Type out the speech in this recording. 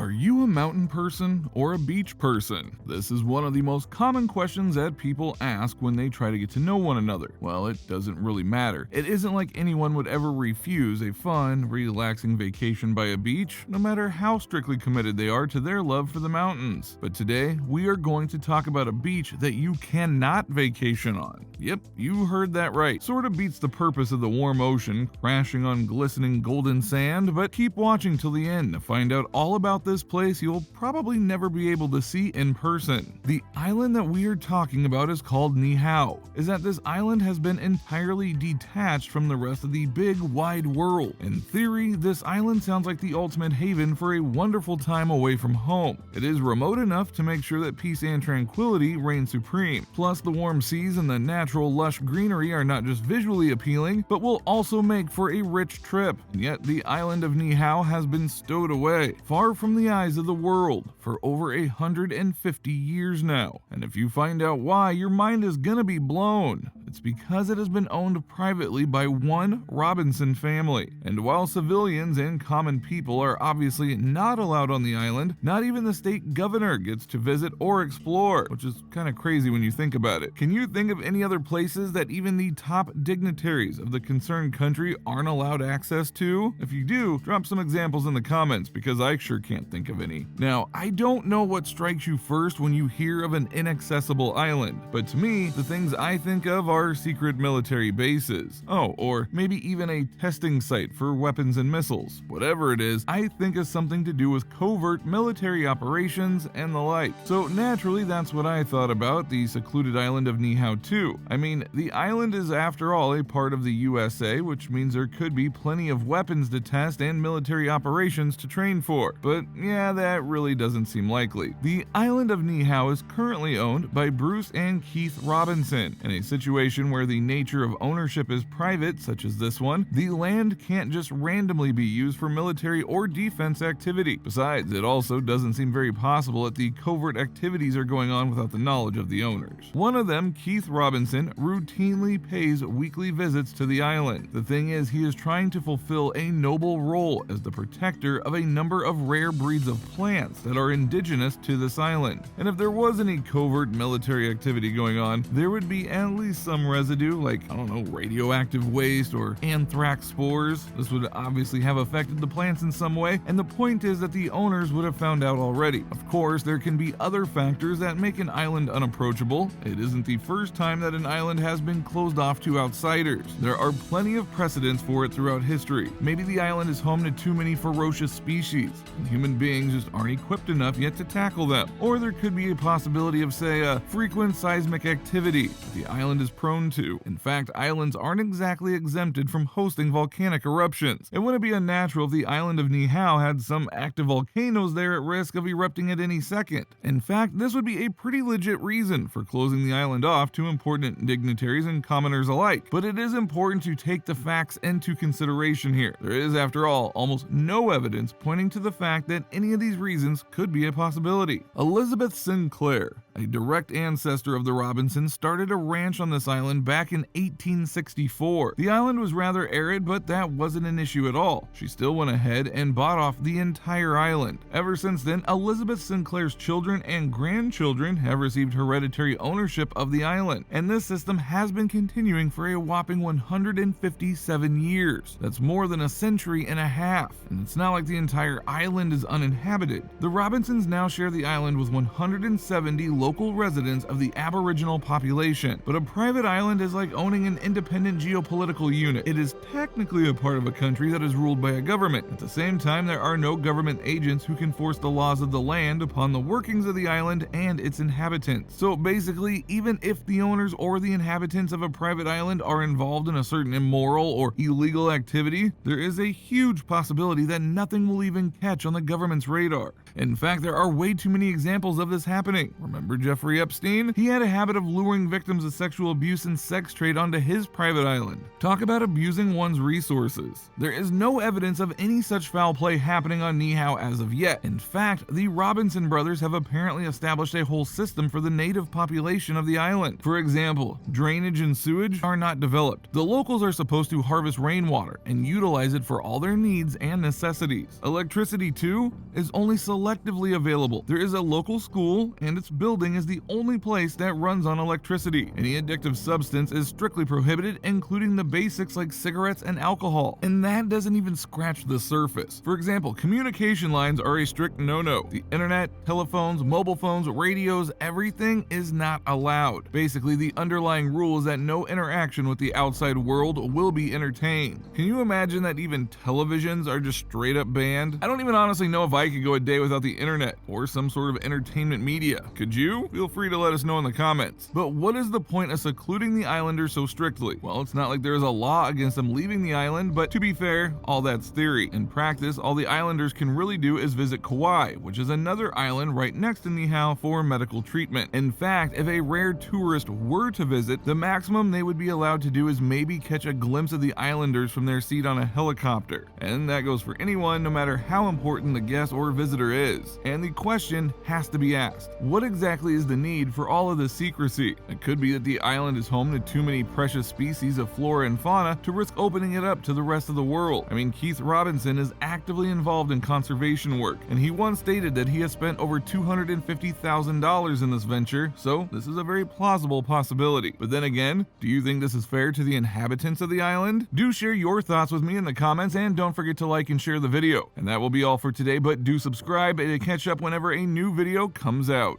Are you a mountain person or a beach person? This is one of the most common questions that people ask when they try to get to know one another. Well, it doesn't really matter. It isn't like anyone would ever refuse a fun, relaxing vacation by a beach, no matter how strictly committed they are to their love for the mountains. But today, we are going to talk about a beach that you cannot vacation on. Yep, you heard that right. Sort of beats the purpose of the warm ocean, crashing on glistening golden sand, but keep watching till the end to find out all about this place you'll probably never be able to see in person. The island that we are talking about is called Niihau. Is that this island has been entirely detached from the rest of the big wide world. In theory, this island sounds like the ultimate haven for a wonderful time away from home. It is remote enough to make sure that peace and tranquility reign supreme. Plus, the warm seas and the natural lush greenery are not just visually appealing, but will also make for a rich trip. And yet, the island of Niihau has been stowed away, far from the eyes of the world, for over 150 years now. And if you find out why, your mind is gonna be blown. It's because it has been owned privately by one Robinson family. And while civilians and common people are obviously not allowed on the island, not even the state governor gets to visit or explore, which is kind of crazy when you think about it. Can you think of any other places that even the top dignitaries of the concerned country aren't allowed access to? If you do, drop some examples in the comments, because I sure can't think of any. Now, I don't know what strikes you first when you hear of an inaccessible island, but to me, the things I think of are secret military bases. Oh, or maybe even a testing site for weapons and missiles. Whatever it is, I think is something to do with covert military operations and the like. So naturally, that's what I thought about the secluded island of Niihau too. I mean, the island is after all a part of the USA, which means there could be plenty of weapons to test and military operations to train for. But yeah, that really doesn't seem likely. The island of Niihau is currently owned by Bruce and Keith Robinson. In a situation where the nature of ownership is private, such as this one, the land can't just randomly be used for military or defense activity. Besides, it also doesn't seem very possible that the covert activities are going on without the knowledge of the owners. One of them, Keith Robinson, routinely pays weekly visits to the island. The thing is, he is trying to fulfill a noble role as the protector of a number of rare breeds of plants that are indigenous to this island. And if there was any covert military activity going on, there would be at least some residue, like, I don't know, radioactive waste or anthrax spores. This would obviously have affected the plants in some way, and the point is that the owners would have found out already. Of course, there can be other factors that make an island unapproachable. It isn't the first time that an island has been closed off to outsiders. There are plenty of precedents for it throughout history. Maybe the island is home to too many ferocious species, and human beings just aren't equipped enough yet to tackle them. Or there could be a possibility of, say, a frequent seismic activity that the island is prone to. In fact, islands aren't exactly exempted from hosting volcanic eruptions. It wouldn't be unnatural if the island of Niihau had some active volcanoes there at risk of erupting at any second. In fact, this would be a pretty legit reason for closing the island off to important dignitaries and commoners alike. But it is important to take the facts into consideration here. There is, after all, almost no evidence pointing to the fact that any of these reasons could be a possibility. Elizabeth Sinclair, a direct ancestor of the Robinsons, started a ranch on this island back in 1864. The island was rather arid, but that wasn't an issue at all. She still went ahead and bought off the entire island. Ever since then, Elizabeth Sinclair's children and grandchildren have received hereditary ownership of the island, and this system has been continuing for a whopping 157 years. That's more than a century and a half, and it's not like the entire island is uninhabited. The Robinsons now share the island with 170 local residents of the Aboriginal population, but a private island is like owning an independent geopolitical unit. It is technically a part of a country that is ruled by a government. At the same time, there are no government agents who can force the laws of the land upon the workings of the island and its inhabitants. So basically, even if the owners or the inhabitants of a private island are involved in a certain immoral or illegal activity, there is a huge possibility that nothing will even catch on the government's radar. In fact, there are way too many examples of this happening. Remember Remember Jeffrey Epstein? He had a habit of luring victims of sexual abuse and sex trade onto his private island. Talk about abusing one's resources. There is no evidence of any such foul play happening on Niihau as of yet. In fact, the Robinson brothers have apparently established a whole system for the native population of the island. For example, drainage and sewage are not developed. The locals are supposed to harvest rainwater and utilize it for all their needs and necessities. Electricity, too, is only selectively available. There is a local school, and its building is the only place that runs on electricity. Any addictive substance is strictly prohibited, including the basics like cigarettes and alcohol. And that doesn't even scratch the surface. For example, communication lines are a strict no-no. The internet, telephones, mobile phones, radios, everything is not allowed. Basically, the underlying rule is that no interaction with the outside world will be entertained. Can you imagine that even televisions are just straight up banned? I don't even honestly know if I could go a day without the internet or some sort of entertainment media. Could you? Feel free to let us know in the comments. But what is the point of secluding the islanders so strictly? Well, it's not like there is a law against them leaving the island, but to be fair, all that's theory. In practice, all the islanders can really do is visit Kauai, which is another island right next to Niihau, for medical treatment. In fact, if a rare tourist were to visit, the maximum they would be allowed to do is maybe catch a glimpse of the islanders from their seat on a helicopter. And that goes for anyone, no matter how important the guest or visitor is. And the question has to be asked, what exactly is the need for all of this secrecy? It could be that the island is home to too many precious species of flora and fauna to risk opening it up to the rest of the world. I mean, Keith Robinson is actively involved in conservation work, and he once stated that he has spent over $250,000 in this venture, so this is a very plausible possibility. But then again, do you think this is fair to the inhabitants of the island? Do share your thoughts with me in the comments, and don't forget to like and share the video. And that will be all for today, but do subscribe to catch up whenever a new video comes out.